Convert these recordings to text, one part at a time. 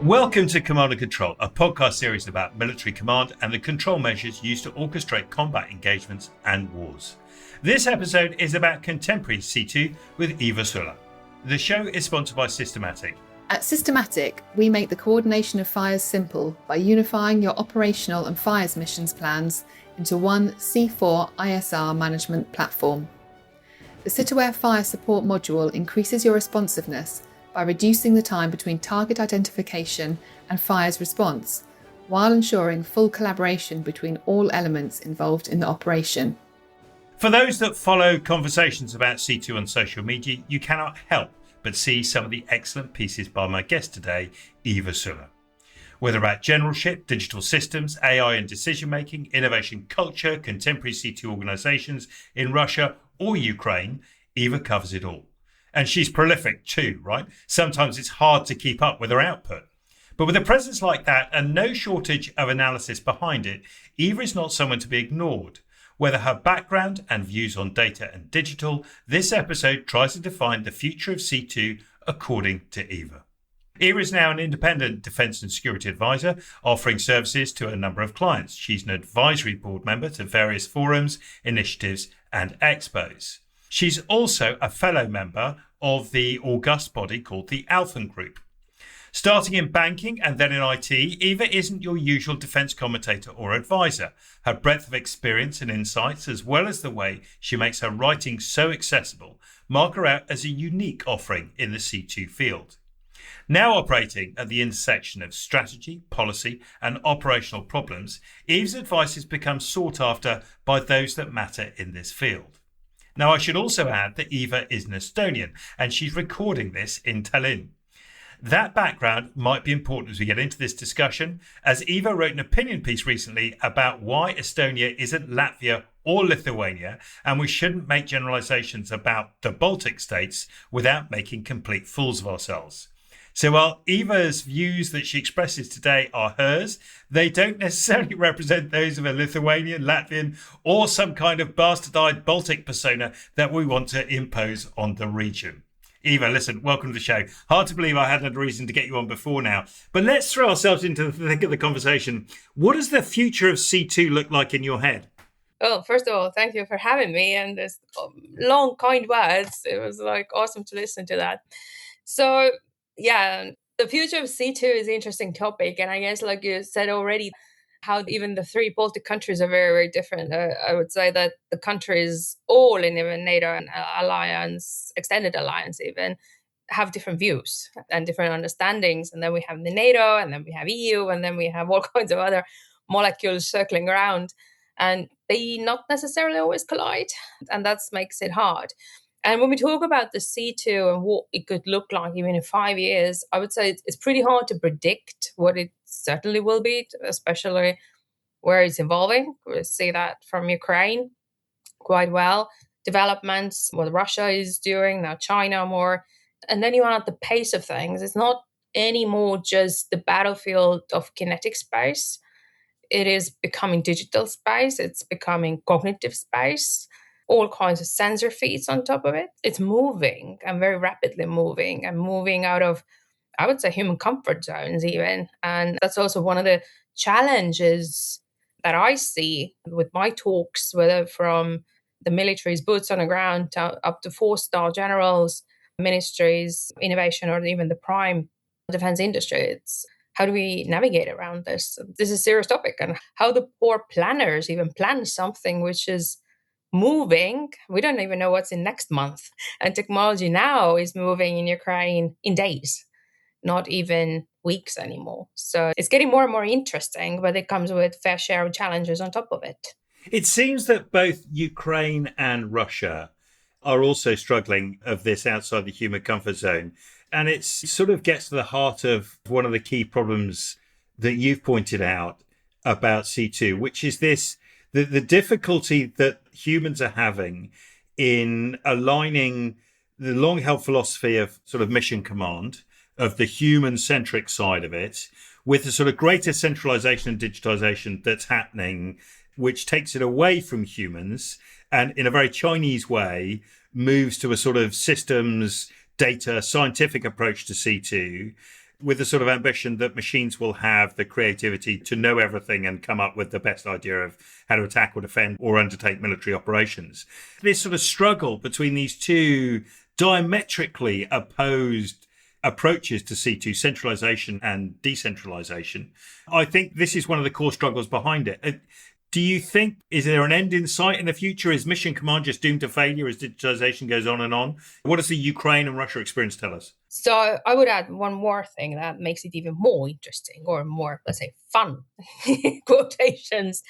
Welcome to Command and Control, a podcast series about military command and the control measures used to orchestrate combat engagements and wars. This episode is about contemporary C2 with Eva Sula. The show is sponsored by Systematic. At Systematic, we make the coordination of fires simple by unifying your operational and fires missions plans into one C4 ISR management platform. The Citaware Fire Support module increases your responsiveness by reducing the time between target identification and fire's response, while ensuring full collaboration between all elements involved in the operation. For those that follow conversations about C2 on social media, you cannot help but see some of the excellent pieces by my guest today, Eva Sula. Whether about generalship, digital systems, AI and decision-making, innovation culture, contemporary C2 organisations in Russia or Ukraine, Eva covers it all. And she's prolific too, right? Sometimes it's hard to keep up with her output. But with a presence like that and no shortage of analysis behind it, Eva is not someone to be ignored. Whether her background and views on data and digital, this episode tries to define the future of C2 according to Eva. Eva is now an independent defence and security advisor, offering services to a number of clients. She's an advisory board member to various forums, initiatives and expos. She's also a fellow member of the august body called the Alphen Group. Starting in banking and then in IT, Eva isn't your usual defence commentator or advisor. Her breadth of experience and insights, as well as the way she makes her writing so accessible, mark her out as a unique offering in the C2 field. Now operating at the intersection of strategy, policy and operational problems, Eva's advice has become sought after by those that matter in this field. Now, I should also add that Eva is an Estonian and she's recording this in Tallinn. That background might be important as we get into this discussion, as Eva wrote an opinion piece recently about why Estonia isn't Latvia or Lithuania, and we shouldn't make generalizations about the Baltic states without making complete fools of ourselves. So while Eva's views that she expresses today are hers, they don't necessarily represent those of a Lithuanian, Latvian, or some kind of bastardized Baltic persona that we want to impose on the region. Eva, listen, welcome to the show. Hard to believe I hadn't had a reason to get you on before now. But let's throw ourselves into the thick of the conversation. What does the future of C2 look like in your head? Well, first of all, thank you for having me and this long, kind words. It was awesome to listen to that. So, yeah, the future of C2 is an interesting topic. And I guess, like you said already, how even the three Baltic countries are very, very different. I would say that the countries all in even NATO and alliance, extended alliance even, have different views and different understandings. And then we have the NATO, and then we have EU, and then we have all kinds of other molecules circling around. And they not necessarily always collide. And that makes it hard. And when we talk about the C2 and what it could look like even in 5 years, I would say it's pretty hard to predict what it certainly will be, especially where it's evolving. We see that from Ukraine quite well. Developments, what Russia is doing, now China more. And then you add the pace of things. It's not anymore just the battlefield of kinetic space. It is becoming digital space. It's becoming cognitive space. All kinds of sensor feeds on top of it. It's moving and very rapidly moving and moving out of, I would say, human comfort zones even. And that's also one of the challenges that I see with my talks, whether from the military's boots on the ground up to 4-star generals, ministries, innovation, or even the prime defense industry. It's how do we navigate around this? This is a serious topic, and how the poor planners even plan something which is moving. We don't even know what's in next month. And technology now is moving in Ukraine in days, not even weeks anymore. So it's getting more and more interesting, but it comes with fair share of challenges on top of it. It seems that both Ukraine and Russia are also struggling of this outside the human comfort zone. And it sort of gets to the heart of one of the key problems that you've pointed out about C2, which is this the difficulty that humans are having in aligning the long-held philosophy of sort of mission command, of the human-centric side of it, with the sort of greater centralisation and digitalisation that's happening, which takes it away from humans and in a very Chinese way moves to a sort of systems, data, scientific approach to C2, with the sort of ambition that machines will have the creativity to know everything and come up with the best idea of how to attack or defend or undertake military operations. This sort of struggle between these two diametrically opposed approaches to C2, centralization and decentralization, I think this is one of the core struggles behind it. Do you think, is there an end in sight in the future? Is mission command just doomed to failure as digitalization goes on and on? What does the Ukraine and Russia experience tell us? So I would add one more thing that makes it even more interesting or more, let's say, fun, quotations.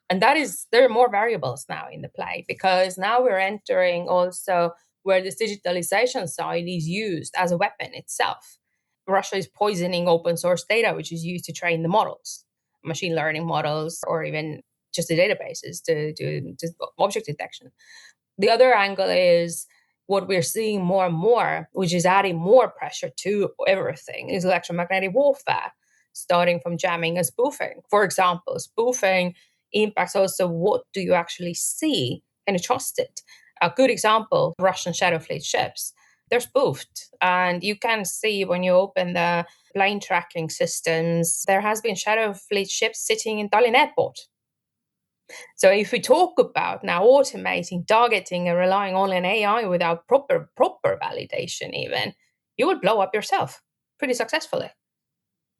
And that is, there are more variables now in the play, because now we're entering also where this digitalization side is used as a weapon itself. Russia is poisoning open source data, which is used to train the models, machine learning models, or even just the databases to do object detection. The other angle is what we're seeing more and more, which is adding more pressure to everything, is electromagnetic warfare, starting from jamming and spoofing. For example, spoofing impacts also what do you actually see and trust it. A good example, Russian Shadow Fleet ships. They're spoofed, and you can see when you open the plane tracking systems, there has been Shadow Fleet ships sitting in Tallinn airport. So if we talk about now automating, targeting, and relying only on AI without proper validation even, you would blow up yourself pretty successfully.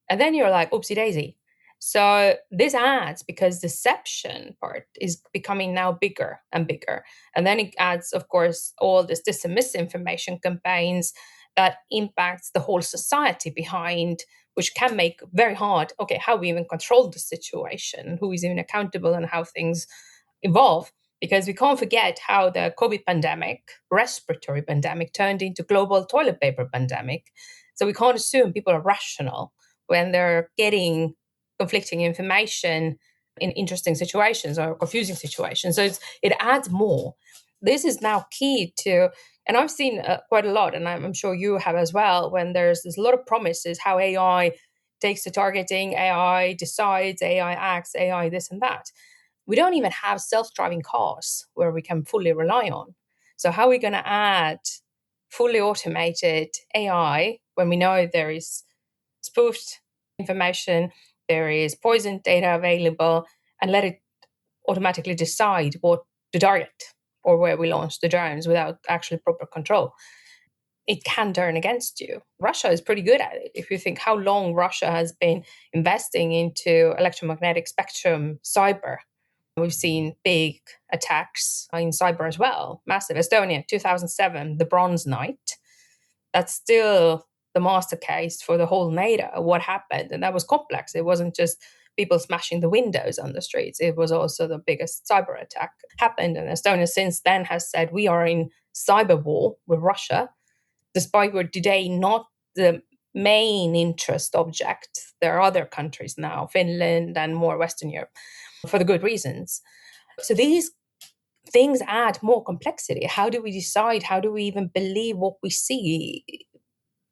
And then you're like, oopsie daisy. So this adds, because deception part is becoming now bigger and bigger. And then it adds, of course, all this misinformation campaigns that impacts the whole society behind, which can make very hard, okay, how we even control the situation, who is even accountable, and how things evolve. Because we can't forget how the COVID pandemic, respiratory pandemic, turned into global toilet paper pandemic. So we can't assume people are rational when they're getting conflicting information in interesting situations or confusing situations. So it adds more. This is now key to, and I've seen quite a lot, and I'm sure you have as well, when there's a lot of promises how AI takes the targeting, AI decides, AI acts, AI this and that. We don't even have self-driving cars where we can fully rely on. So how are we going to add fully automated AI when we know there is spoofed information, there is poisoned data available, and let it automatically decide what to target or where we launch the drones without actually proper control? It can turn against you. Russia is pretty good at it. If you think how long Russia has been investing into electromagnetic spectrum cyber, we've seen big attacks in cyber as well, massive. Estonia, 2007, the Bronze Night. That's still the master case for the whole NATO, what happened. And that was complex. It wasn't just people smashing the windows on the streets. It was also the biggest cyber attack happened. And Estonia since then has said, we are in cyber war with Russia, despite we're today not the main interest object. There are other countries now, Finland and more Western Europe, for the good reasons. So these things add more complexity. How do we decide? How do we even believe what we see?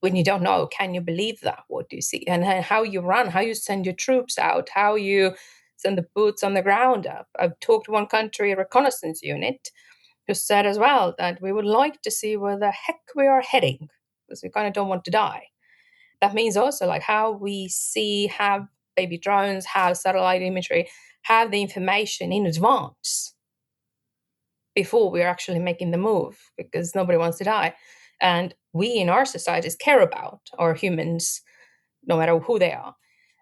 When you don't know, can you believe that, what you see? And how you run, how you send your troops out, how you send the boots on the ground up. I've talked to one country, a reconnaissance unit, who said as well that we would like to see where the heck we are heading, because we kind of don't want to die. That means also like how we see, have baby drones, have satellite imagery, have the information in advance before we're actually making the move, because nobody wants to die. And we in our societies care about our humans, no matter who they are.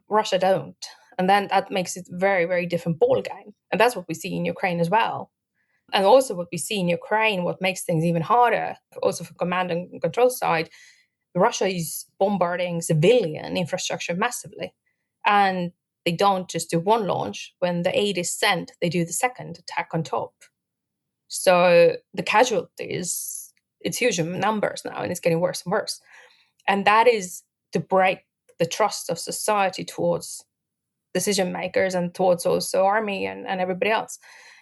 Russia don't. And then that makes it very, very different ball game. And that's what we see in Ukraine as well. And also what we see in Ukraine, what makes things even harder, also for command and control side, Russia is bombarding civilian infrastructure massively. And they don't just do one launch. When the aid is sent, they do the second attack on top. So the casualties, it's huge in numbers now, and it's getting worse and worse. And that is to break the trust of society towards decision makers and towards also army and everybody else.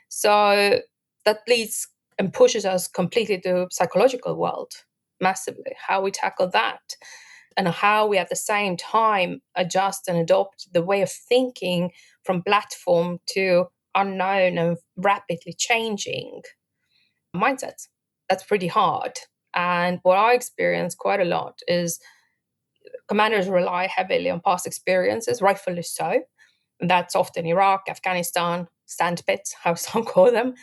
So that leads and pushes us completely to psychological world massively, how we tackle that, and how we at the same time adjust and adopt the way of thinking from platform to unknown and rapidly changing mindsets. That's pretty hard. And what I experience quite a lot is commanders rely heavily on past experiences, rightfully so. And that's often Iraq, Afghanistan, sandpits, how some call them.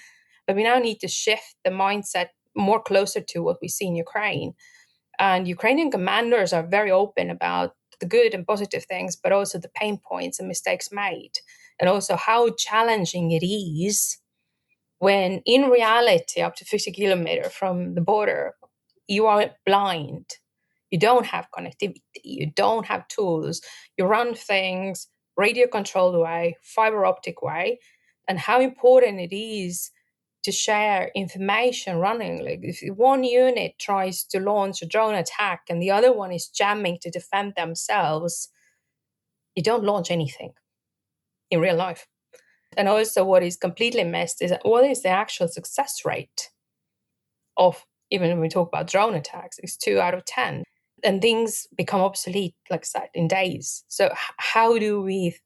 But we now need to shift the mindset more closer to what we see in Ukraine. And Ukrainian commanders are very open about the good and positive things, but also the pain points and mistakes made, and also how challenging it is when in reality, up to 50 kilometers from the border, you are blind. You don't have connectivity. You don't have tools. You run things radio controlled way, fiber optic way, and how important it is to share information running. Like if one unit tries to launch a drone attack and the other one is jamming to defend themselves, you don't launch anything in real life. And also what is completely missed is what is the actual success rate of, even when we talk about drone attacks, it's 2 out of 10. And things become obsolete, like I said, in days. So how do we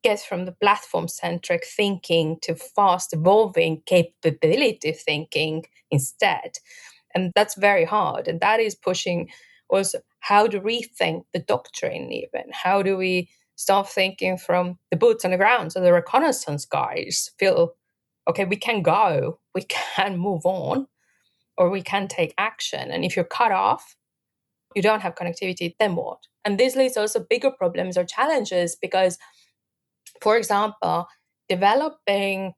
get from the platform-centric thinking to fast-evolving capability thinking instead? And that's very hard. And that is pushing also how to rethink the doctrine even. How do we start thinking from the boots on the ground so the reconnaissance guys feel, okay, we can go, we can move on, or we can take action. And if you're cut off, you don't have connectivity, then what? And this leads also bigger problems or challenges because, for example, developing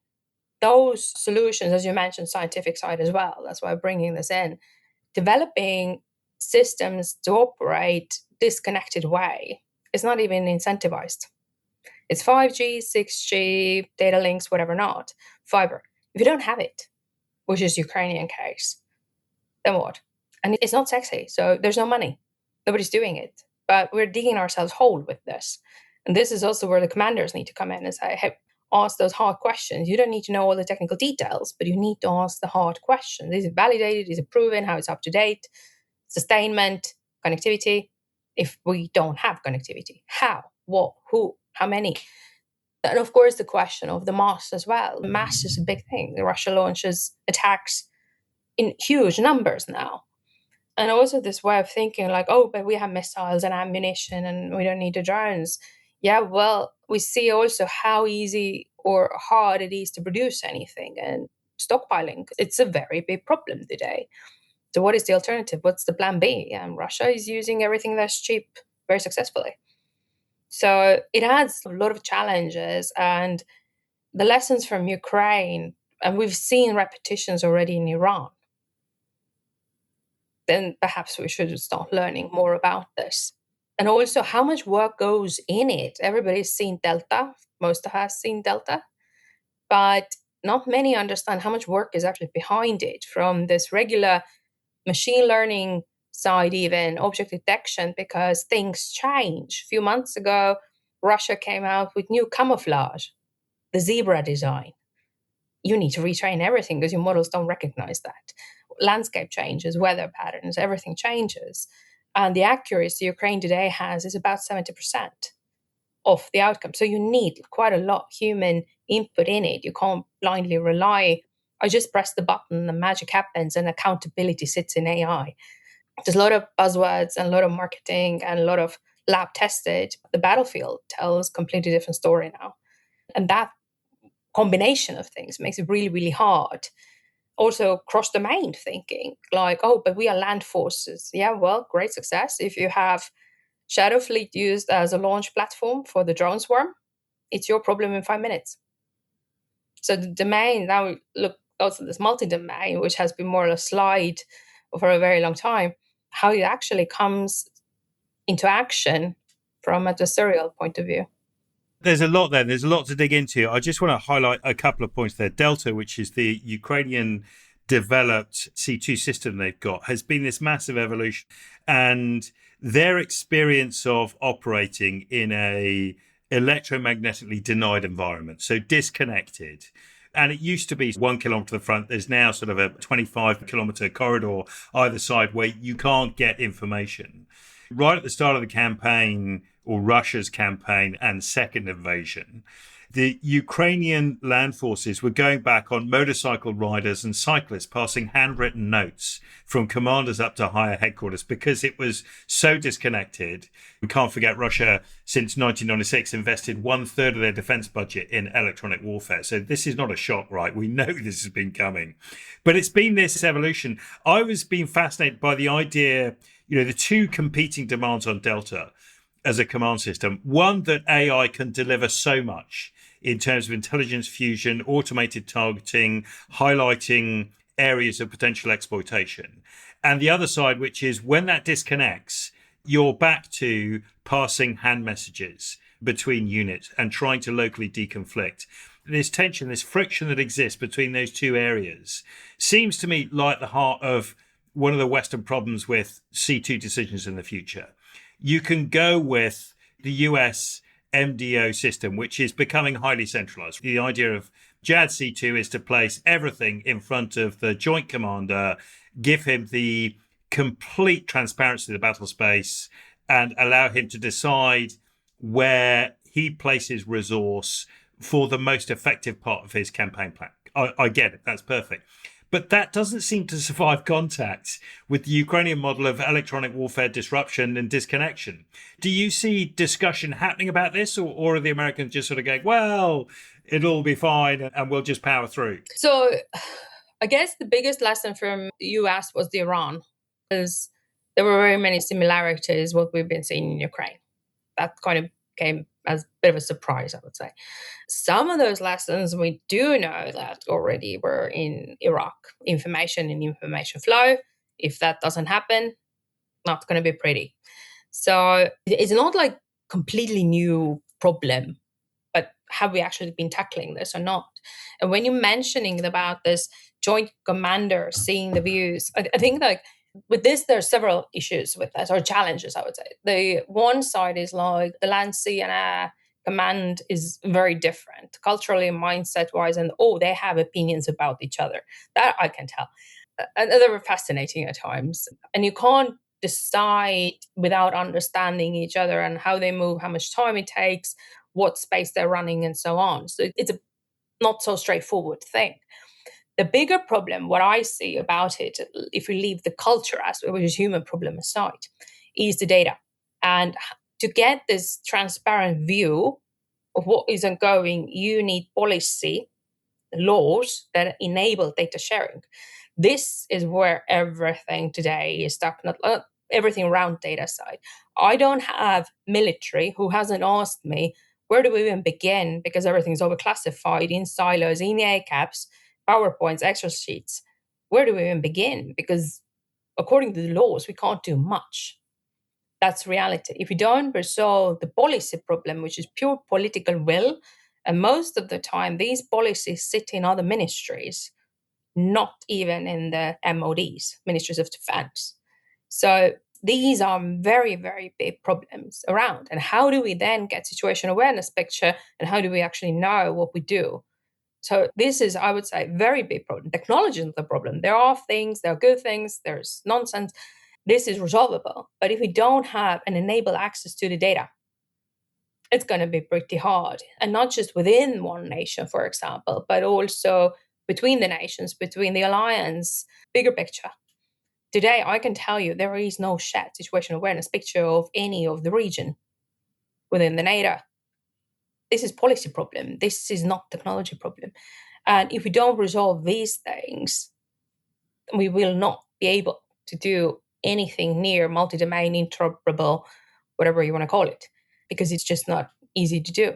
those solutions, as you mentioned, scientific side as well, that's why I'm bringing this in, developing systems to operate disconnected way is not even incentivized. It's 5G, 6G, data links, whatever not, fiber. If you don't have it, which is Ukrainian case, then what? And it's not sexy, so there's no money. Nobody's doing it. But we're digging ourselves whole with this. And this is also where the commanders need to come in and say, hey, ask those hard questions. You don't need to know all the technical details, but you need to ask the hard questions. Is it validated? Is it proven? How it's up to date? Sustainment, connectivity. If we don't have connectivity, how, what, who, how many? And of course, the question of the mass as well. Mass is a big thing. Russia launches attacks in huge numbers now. And also this way of thinking like, oh, but we have missiles and ammunition and we don't need the drones. Yeah, well, we see also how easy or hard it is to produce anything, and stockpiling. It's a very big problem today. So what is the alternative? What's the plan B? And Russia is using everything that's cheap very successfully. So it adds a lot of challenges, and the lessons from Ukraine, and we've seen repetitions already in Iran, then perhaps we should start learning more about this. And also how much work goes in it. Everybody's seen Delta. Most of us seen Delta. But not many understand how much work is actually behind it, from this regular machine learning side, even object detection, because things change. A few months ago, Russia came out with new camouflage, the zebra design. You need to retrain everything because your models don't recognize that. Landscape changes, weather patterns, everything changes. And the accuracy Ukraine today has is about 70% of the outcome. So you need quite a lot of human input in it. You can't blindly rely, I just press the button, the magic happens, and accountability sits in AI. There's a lot of buzzwords and a lot of marketing and a lot of lab tested. The battlefield tells a completely different story now. And that combination of things makes it really, really hard. Also cross-domain thinking, like, oh, but we are land forces. Yeah, well, great success. If you have Shadow Fleet used as a launch platform for the drone swarm, it's your problem in 5 minutes. So the domain, now we look also this multi-domain, which has been more or less slide for a very long time, how it actually comes into action from a adversarial point of view. There's a lot there. There's a lot to dig into. I just want to highlight a couple of points there. Delta, which is the Ukrainian developed C2 system they've got, has been this massive evolution. And their experience of operating in a electromagnetically denied environment, so disconnected. And it used to be 1 kilometre to the front. There's now sort of a 25 kilometre corridor either side where you can't get information. Right at the start of the campaign, or Russia's campaign and second invasion, the Ukrainian land forces were going back on motorcycle riders and cyclists, passing handwritten notes from commanders up to higher headquarters because it was so disconnected. We can't forget Russia, since 1996, invested 1/3 of their defense budget in electronic warfare. So this is not a shock, right? We know this has been coming. But it's been this evolution. I was being fascinated by the idea, the two competing demands on Delta as a command system. One, that AI can deliver so much in terms of intelligence fusion, automated targeting, highlighting areas of potential exploitation. And the other side, which is when that disconnects, you're back to passing hand messages between units and trying to locally deconflict. This tension, this friction that exists between those two areas seems to me like the heart of one of the Western problems with C2 decisions in the future. You can go with the US MDO system, which is becoming highly centralized. The idea of JAD-C2 is to place everything in front of the joint commander, give him the complete transparency of the battle space, and allow him to decide where he places resource for the most effective part of his campaign plan. I get it. That's perfect. But that doesn't seem to survive contact with the Ukrainian model of electronic warfare disruption and disconnection. Do you see discussion happening about this, or are the Americans just sort of going, well, it'll all be fine and we'll just power through? So I guess the biggest lesson from the US was the Iran, because there were very many similarities what we've been seeing in Ukraine. That kind of came as a bit of a surprise, I would say. Some of those lessons we do know that already were in Iraq. Information and information flow. If that doesn't happen, not going to be pretty. So it's not like completely new problem, but have we actually been tackling this or not? And when you're mentioning about this joint commander seeing the views, I think like with this, there are several issues with that, or challenges, I would say. The one side is like the land, sea, and air command is very different culturally, mindset wise, and they have opinions about each other. That I can tell. And they were fascinating at times. And you can't decide without understanding each other and how they move, how much time it takes, what space they're running, and so on. So it's a not so straightforward thing. The bigger problem, what I see about it, if we leave the culture aspect, which is human problem aside, is the data. And to get this transparent view of what is ongoing, you need policy, laws that enable data sharing. This is where everything today is stuck, not everything around data side. I don't have military who hasn't asked me, where do we even begin? Because everything's overclassified in silos, in ACAPs, PowerPoints, Excel sheets. Where do we even begin? Because according to the laws, we can't do much. That's reality. If we don't resolve the policy problem, which is pure political will, and most of the time these policies sit in other ministries, not even in the MODs, Ministries of Defense. So these are very, very big problems around. And how do we then get situation awareness picture, and how do we actually know what we do? So this is, I would say, very big problem. Technology is the problem. There are things, there are good things, there's nonsense. This is resolvable. But if we don't have and enable access to the data, it's going to be pretty hard. And not just within one nation, for example, but also between the nations, between the alliance, bigger picture. Today, I can tell you there is no shared situation awareness picture of any of the region within the NATO. This is policy problem. This is not technology problem. And if we don't resolve these things, we will not be able to do anything near multi-domain, interoperable, whatever you want to call it, because it's just not easy to do.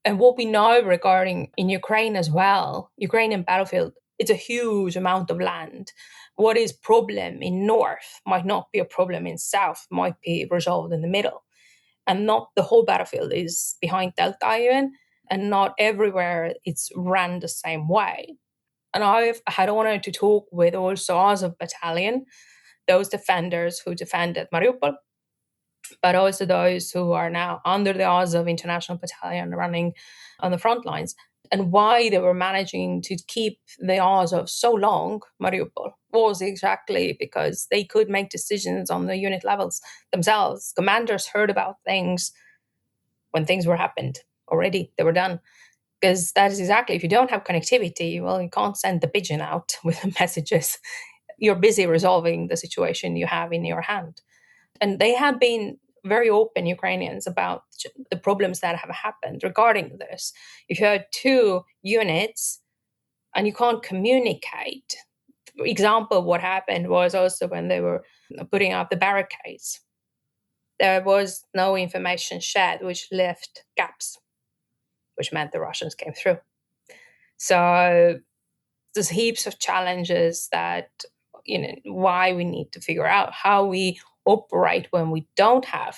And what we know regarding in Ukraine as well, Ukrainian battlefield, it's a huge amount of land. What is problem in north might not be a problem in south, might be resolved in the middle. And not the whole battlefield is behind Delta even, and not everywhere it's run the same way. And I've had honor to talk with also Azov Battalion, those defenders who defended Mariupol, but also those who are now under the Azov International Battalion running on the front lines. And why they were managing to keep the Azov so long, Mariupol, was exactly because they could make decisions on the unit levels themselves. Commanders heard about things when things were happened already. They were done. Because that is exactly, if you don't have connectivity, well, you can't send the pigeon out with the messages. You're busy resolving the situation you have in your hand. And they have been very open, Ukrainians, about the problems that have happened regarding this. If you had two units and you can't communicate, for example, what happened was also when they were putting up the barricades, there was no information shared, which left gaps, which meant the Russians came through. So there's heaps of challenges that, why we need to figure out how we operate when we don't have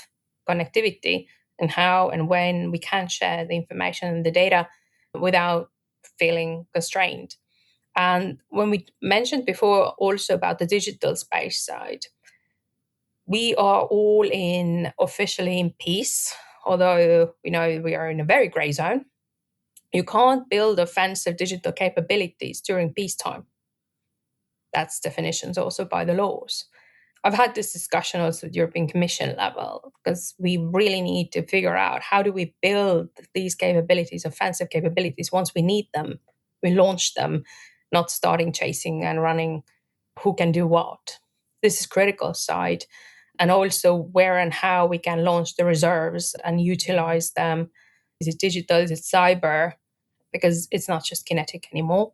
connectivity, and how and when we can share the information and the data without feeling constrained. And when we mentioned before also about the digital space side, we are all officially in peace, although we are in a very gray zone. You can't build offensive digital capabilities during peacetime. That's definitions also by the laws. I've had this discussion also at the European Commission level, because we really need to figure out how do we build these capabilities, offensive capabilities, once we need them, we launch them, not starting chasing and running who can do what. This is critical side. And also where and how we can launch the reserves and utilize them. Is it digital? Is it cyber? Because it's not just kinetic anymore.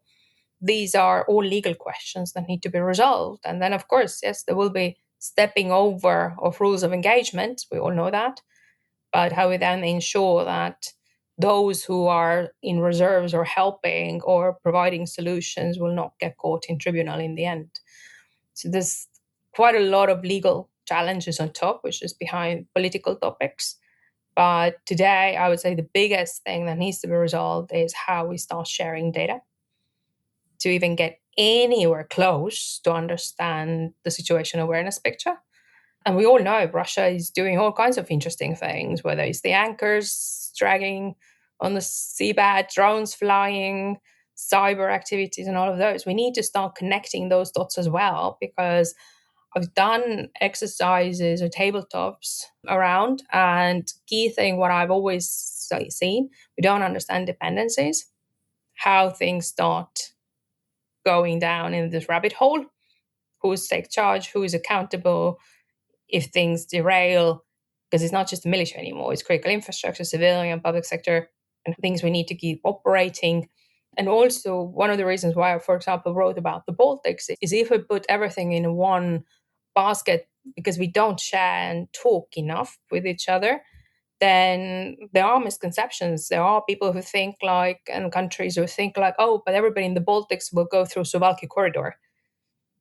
These are all legal questions that need to be resolved. And then, of course, yes, there will be stepping over of rules of engagement. We all know that. But how we then ensure that those who are in reserves or helping or providing solutions will not get caught in tribunal in the end. So there's quite a lot of legal challenges on top, which is behind political topics. But today, I would say the biggest thing that needs to be resolved is how we start sharing data to even get anywhere close to understand the situation awareness picture. And we all know Russia is doing all kinds of interesting things, whether it's the anchors dragging on the seabed, drones flying, cyber activities, and all of those. We need to start connecting those dots as well, because I've done exercises or tabletops around, and key thing, what I've always seen, we don't understand dependencies, how things start going down in this rabbit hole, who's take charge, who's accountable if things derail, because it's not just the military anymore, it's critical infrastructure, civilian, public sector, and things we need to keep operating. And also one of the reasons why I, for example, wrote about the Baltics is if we put everything in one basket because we don't share and talk enough with each other, then there are misconceptions. There are people who think like, and countries who think like, oh, but everybody in the Baltics will go through Suwalki corridor.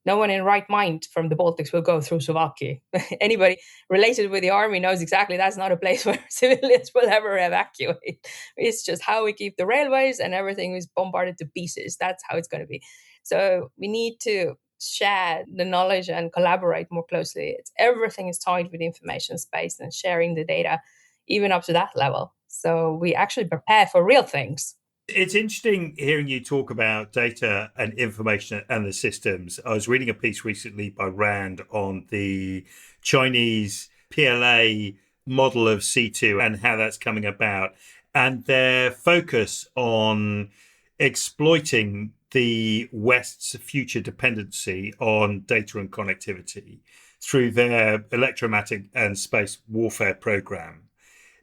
No one in right mind from the Baltics will go through Suwalki. Anybody related with the army knows exactly that's not a place where civilians will ever evacuate. It's just how we keep the railways, and everything is bombarded to pieces. That's how it's going to be. So we need to share the knowledge and collaborate more closely. Everything is tied with information space and sharing the data, even up to that level. So we actually prepare for real things. It's interesting hearing you talk about data and information and the systems. I was reading a piece recently by Rand on the Chinese PLA model of C2 and how that's coming about, and their focus on exploiting the West's future dependency on data and connectivity through their electromagnetic and space warfare program.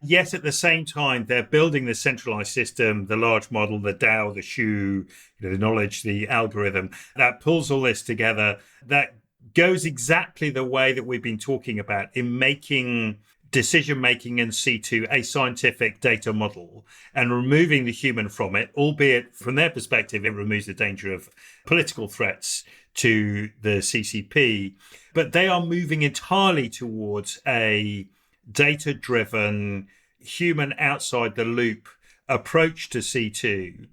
Yes, at the same time, they're building the centralized system, the large model, the DAO, the SHU, the knowledge, the algorithm, that pulls all this together, that goes exactly the way that we've been talking about in making decision-making in C2 a scientific data model and removing the human from it, albeit from their perspective, it removes the danger of political threats to the CCP. But they are moving entirely towards a data-driven, human outside the loop approach to C2.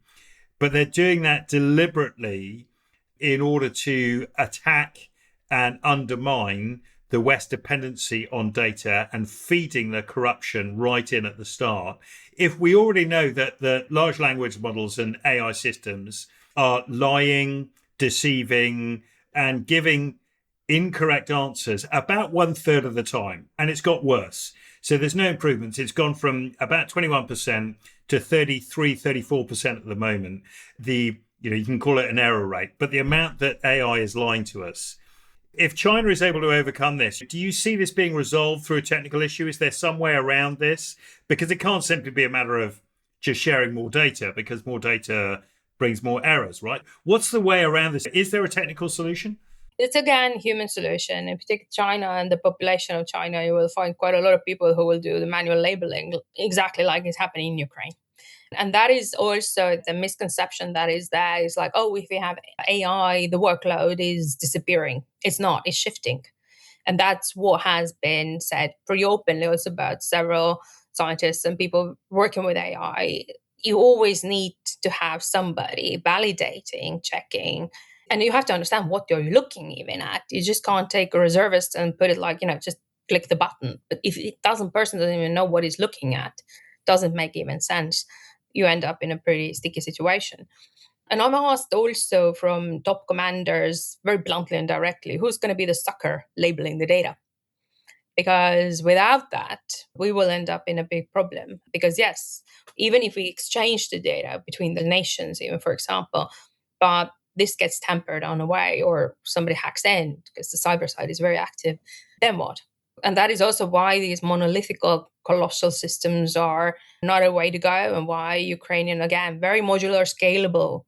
But they're doing that deliberately in order to attack and undermine the West dependency on data and feeding the corruption right in at the start. If we already know that the large language models and AI systems are lying, deceiving, and giving incorrect answers about 1/3 of the time, and it's got worse. So there's no improvements. It's gone from about 21% to 33, 34% at the moment. You can call it an error rate, but the amount that AI is lying to us. If China is able to overcome this, do you see this being resolved through a technical issue? Is there some way around this? Because it can't simply be a matter of just sharing more data, because more data brings more errors, right? What's the way around this? Is there a technical solution? It's again human solution. In particular, China and the population of China, you will find quite a lot of people who will do the manual labeling, exactly like it's happening in Ukraine. And that is also the misconception that is there is like, oh, if we have AI, the workload is disappearing. It's not, it's shifting. And that's what has been said pretty openly also about several scientists and people working with AI. You always need to have somebody validating, checking, and you have to understand what you're looking even at. You just can't take a reservist and put it like, just click the button. But if person doesn't even know what he's looking at, doesn't make even sense, you end up in a pretty sticky situation. And I'm asked also from top commanders, very bluntly and directly, who's going to be the sucker labeling the data? Because without that, we will end up in a big problem. Because yes, even if we exchange the data between the nations, even for example, but this gets tampered on away or somebody hacks in because the cyber side is very active, then what? And that is also why these monolithic colossal systems are not a way to go, and why Ukrainian, again, very modular, scalable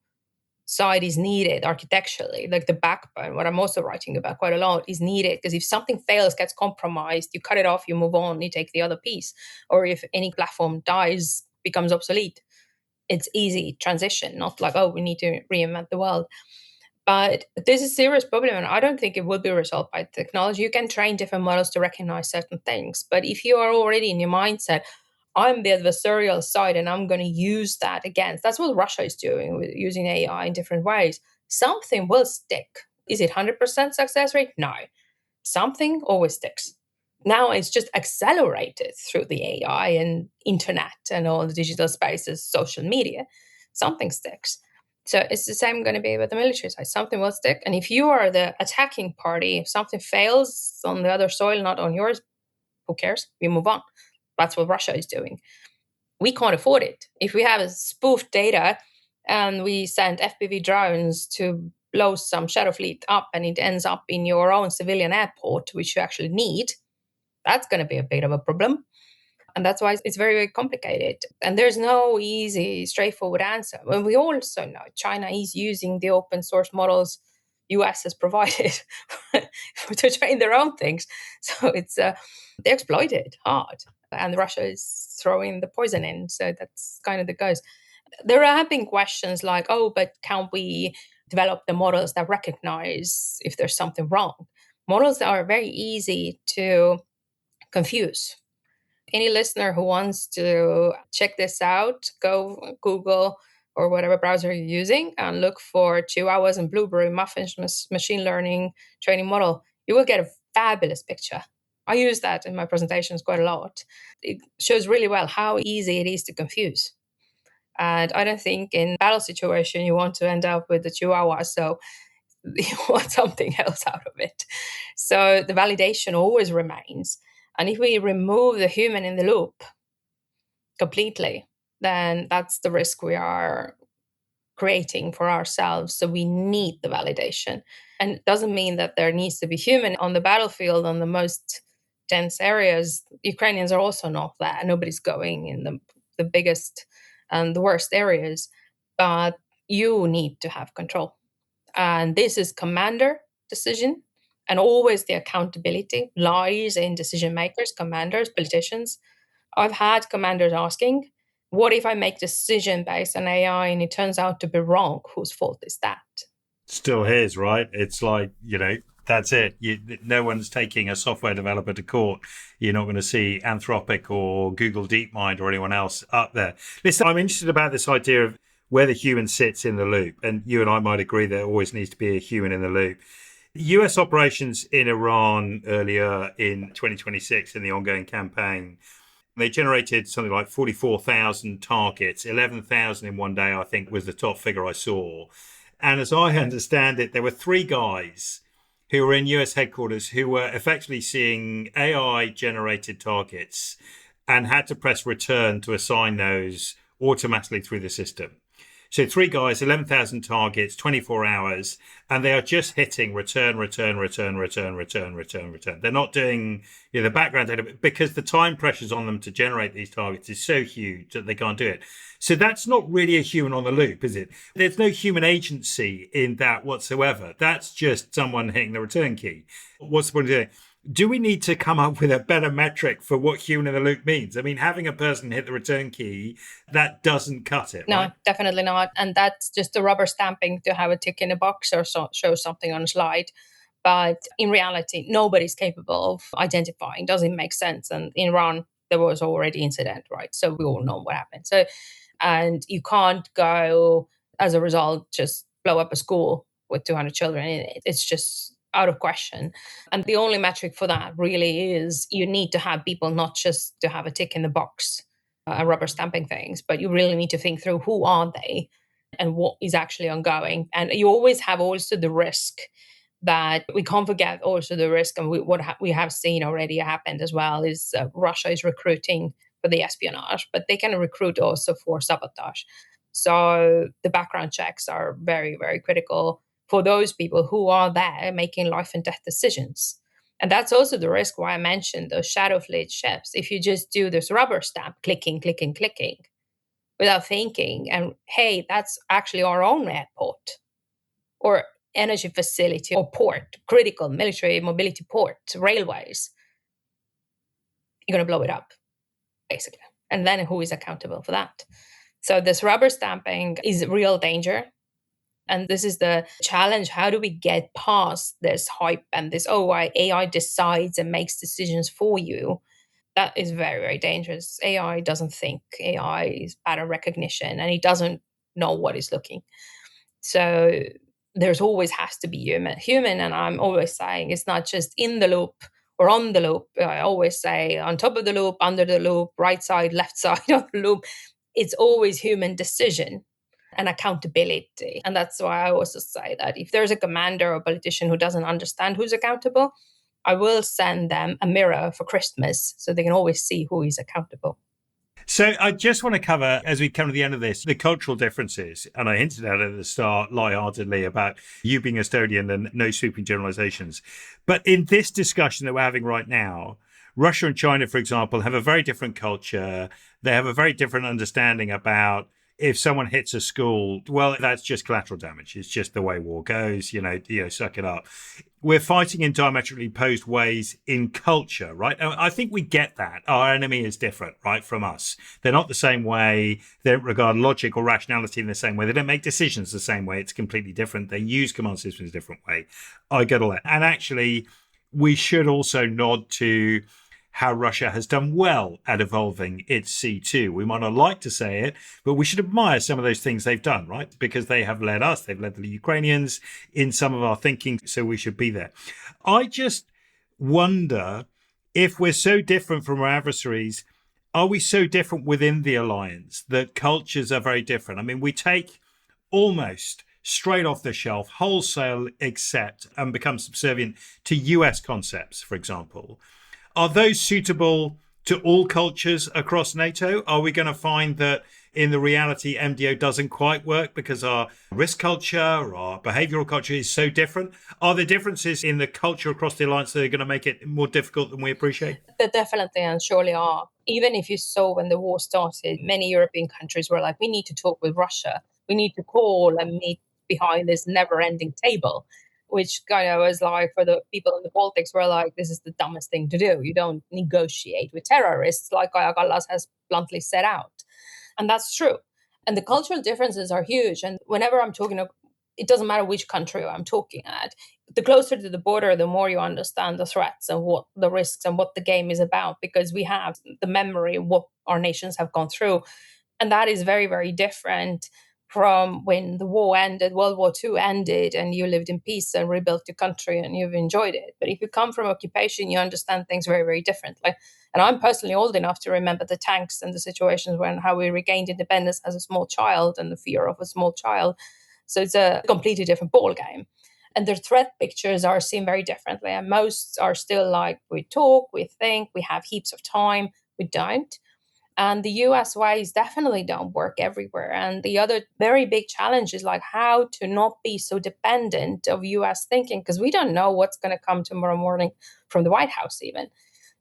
side is needed architecturally. Like the backbone, what I'm also writing about quite a lot, is needed because if something fails, gets compromised, you cut it off, you move on, you take the other piece. Or if any platform dies, becomes obsolete, it's easy transition, not like, oh, we need to reinvent the world. But this is a serious problem, and I don't think it will be resolved by technology. You can train different models to recognize certain things. But if you are already in your mindset, I'm the adversarial side and I'm going to use that against, that's what Russia is doing with using AI in different ways, something will stick. Is it 100% success rate? No. Something always sticks. Now it's just accelerated through the AI and internet and all the digital spaces, social media. Something sticks. So it's the same going to be with the military side. Something will stick. And if you are the attacking party, if something fails on the other soil, not on yours, who cares? We move on. That's what Russia is doing. We can't afford it. If we have spoofed data and we send FPV drones to blow some shadow fleet up and it ends up in your own civilian airport, which you actually need, that's going to be a bit of a problem. And that's why it's very, very complicated. And there's no easy, straightforward answer. And we also know China is using the open source models US has provided to train their own things. So it's they exploit it hard. And Russia is throwing the poison in. So that's kind of the goes. There have been questions like, oh, but can we develop the models that recognize if there's something wrong? Models that are very easy to confuse. Any listener who wants to check this out, go Google or whatever browser you're using and look for Chihuahuas and Blueberry Muffins machine learning training model. You will get a fabulous picture. I use that in my presentations quite a lot. It shows really well how easy it is to confuse. And I don't think in battle situation you want to end up with the Chihuahua, so you want something else out of it. So the validation always remains. And if we remove the human in the loop completely, then that's the risk we are creating for ourselves. So we need the validation. And it doesn't mean that there needs to be human on the battlefield on the most dense areas. Ukrainians are also not there. Nobody's going in the biggest and the worst areas. But you need to have control. And this is commander decision. And always the accountability lies in decision makers, commanders, politicians. I've had commanders asking, what if I make decision based on AI and it turns out to be wrong? Whose fault is that? Still his, right? It's like, that's it. No one's taking a software developer to court. You're not going to see Anthropic or Google DeepMind or anyone else up there. Listen, I'm interested about this idea of where the human sits in the loop. And you and I might agree there always needs to be a human in the loop. US operations in Iran earlier in 2026 in the ongoing campaign, they generated something like 44,000 targets, 11,000 in one day, I think was the top figure I saw. And as I understand it, there were three guys who were in US headquarters who were effectively seeing AI generated targets and had to press return to assign those automatically through the system. So 3 guys, 11,000 targets, 24 hours, and they are just hitting return, return, return, return, return, return, return. They're not doing the background data because the time pressures on them to generate these targets is so huge that they can't do it. So that's not really a human on the loop, is it? There's no human agency in that whatsoever. That's just someone hitting the return key. What's the point of doing it? Do we need to come up with a better metric for what human in the loop means? I mean, having a person hit the return key, that doesn't cut it. No, right? definitely not. And that's just the rubber stamping to have a tick in a box or show something on a slide. But in reality, nobody's capable of identifying. Doesn't make sense. And in Iran, there was already incident, right? So we all know what happened. So, and you can't go, as a result, just blow up a school with 200 children in it. It's just out of question. And the only metric for that really is you need to have people not just to have a tick in the box, rubber stamping things, but you really need to think through who are they and what is actually ongoing. And you always have also the risk that we can't forget also the risk, and we have seen already happened as well, is Russia is recruiting for the espionage, but they can recruit also for sabotage. So the background checks are very, very critical for those people who are there making life and death decisions. And that's also the risk why I mentioned those shadow fleet ships. If you just do this rubber stamp, clicking, clicking, clicking, without thinking, and hey, that's actually our own airport or energy facility or port, critical military mobility port, railways, you're going to blow it up, basically. And then who is accountable for that? So this rubber stamping is a real danger. And this is the challenge. How do we get past this hype and this, AI decides and makes decisions for you? That is very, very dangerous. AI doesn't think. AI is pattern recognition, and it doesn't know what is looking. So there's always has to be human. And I'm always saying it's not just in the loop or on the loop. I always say on top of the loop, under the loop, right side, left side of the loop. It's always human decision and accountability. And that's why I also say that if there's a commander or politician who doesn't understand who's accountable, I will send them a mirror for Christmas so they can always see who is accountable. So I just want to cover, as we come to the end of this, the cultural differences. And I hinted at it at the start lightheartedly about you being Estonian and no sweeping generalizations. But in this discussion that we're having right now, Russia and China, for example, have a very different culture. They have a very different understanding about if someone hits a school, well, that's just collateral damage. It's just the way war goes, suck it up. We're fighting in diametrically opposed ways in culture, right? I think we get that. Our enemy is different, right, from us. They're not the same way. They don't regard logic or rationality in the same way. They don't make decisions the same way. It's completely different. They use command systems a different way. I get all that. And actually, we should also nod to how Russia has done well at evolving its C2. We might not like to say it, but we should admire some of those things they've done, right? Because they have led us, they've led the Ukrainians in some of our thinking, so we should be there. I just wonder if we're so different from our adversaries, are we so different within the alliance that cultures are very different? I mean, we take almost straight off the shelf, wholesale accept and become subservient to US concepts, for example. Are those suitable to all cultures across NATO? Are we going to find that in the reality, MDO doesn't quite work because our risk culture or our behavioral culture is so different? Are there differences in the culture across the alliance that are going to make it more difficult than we appreciate? There definitely and surely are. Even if you saw when the war started, many European countries were like, we need to talk with Russia. We need to call and meet behind this never-ending table, which kind of was like, for the people in the Baltics were like, this is the dumbest thing to do. You don't negotiate with terrorists, like Kaja Kallas has bluntly set out. And that's true. And the cultural differences are huge. And whenever I'm talking, it doesn't matter which country I'm talking at, the closer to the border, the more you understand the threats and what the risks and what the game is about, because we have the memory of what our nations have gone through. And that is very, very different from when the war ended, World War II ended, and you lived in peace and rebuilt your country and you've enjoyed it. But if you come from occupation, you understand things very, very differently. And I'm personally old enough to remember the tanks and the situations when how we regained independence as a small child and the fear of a small child. So it's a completely different ball game. And their threat pictures are seen very differently. And most are still like, we talk, we think, we have heaps of time. We don't. And the US ways definitely don't work everywhere. And the other very big challenge is like how to not be so dependent of US thinking, because we don't know what's going to come tomorrow morning from the White House even.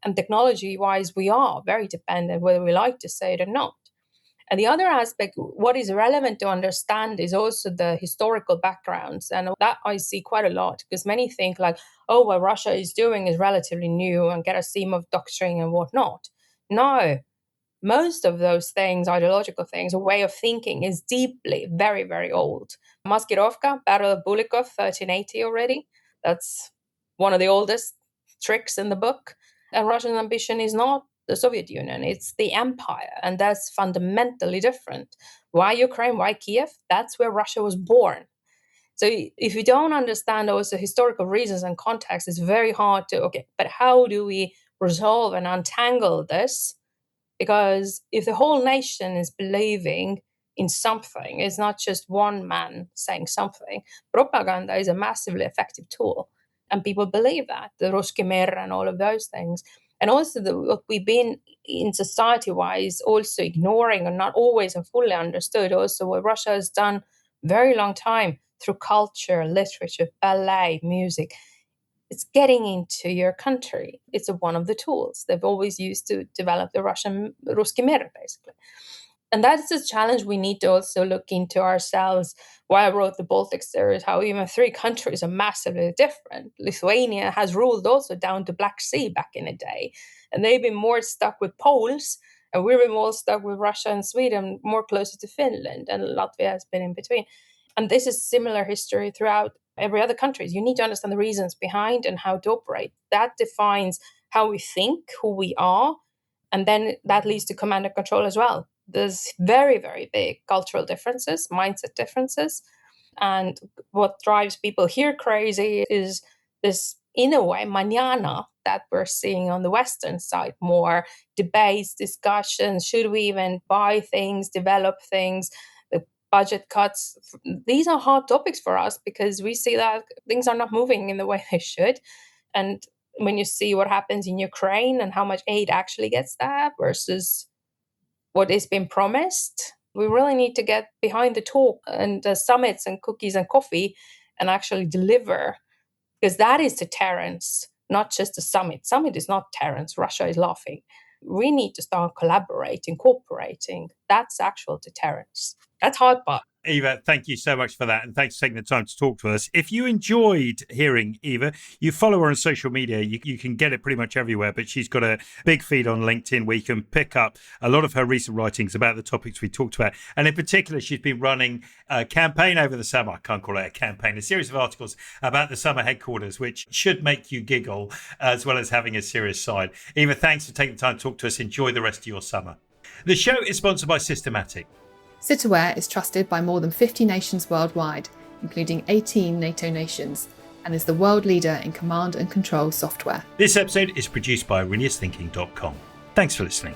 And technology wise, we are very dependent, whether we like to say it or not. And the other aspect, what is relevant to understand is also the historical backgrounds. And that I see quite a lot, because many think like, oh, what Russia is doing is relatively new and get a theme of doctrine and whatnot. No, most of those things, ideological things, a way of thinking is deeply, very, very old. Maskirovka, Battle of Bulikov, 1380 already. That's one of the oldest tricks in the book. And Russian ambition is not the Soviet Union, it's the empire. And that's fundamentally different. Why Ukraine? Why Kiev? That's where Russia was born. So if you don't understand also historical reasons and context, it's very hard to, okay, but how do we resolve and untangle this? Because if the whole nation is believing in something, it's not just one man saying something. Propaganda is a massively effective tool. And people believe that, the Ruski Mir and all of those things. And also what we've been in society-wise also ignoring and not always and fully understood, also what Russia has done very long time through culture, literature, ballet, music. It's getting into your country. It's one of the tools they've always used to develop the Ruski Mir, basically. And that's a challenge we need to also look into ourselves. Why I wrote the Baltic series, how even 3 countries are massively different. Lithuania has ruled also down to Black Sea back in the day. And they've been more stuck with Poles, and we've been more stuck with Russia and Sweden, more closer to Finland, and Latvia has been in between. And this is similar history throughout every other country. You need to understand the reasons behind and how to operate. That defines how we think, who we are, and then that leads to command and control as well. There's very, very big cultural differences, mindset differences. And what drives people here crazy is this, in a way, mañana that we're seeing on the Western side, more debates, discussions. Should we even buy things, develop things? Budget cuts. These are hard topics for us because we see that things are not moving in the way they should. And when you see what happens in Ukraine and how much aid actually gets there versus what is being promised, we really need to get behind the talk and the summits and cookies and coffee and actually deliver, because that is deterrence, not just a summit. Summit is not deterrence. Russia is laughing. We need to start collaborating, cooperating. That's actual deterrence. That's hard part. Eva, thank you so much for that. And thanks for taking the time to talk to us. If you enjoyed hearing Eva, you follow her on social media. You can get it pretty much everywhere, but she's got a big feed on LinkedIn where you can pick up a lot of her recent writings about the topics we talked about. And in particular, she's been running a campaign over the summer. I can't call it a campaign, a series of articles about the summer headquarters, which should make you giggle as well as having a serious side. Eva, thanks for taking the time to talk to us. Enjoy the rest of your summer. The show is sponsored by Systematic. Citaware is trusted by more than 50 nations worldwide, including 18 NATO nations, and is the world leader in command and control software. This episode is produced by AureliusThinking.com. Thanks for listening.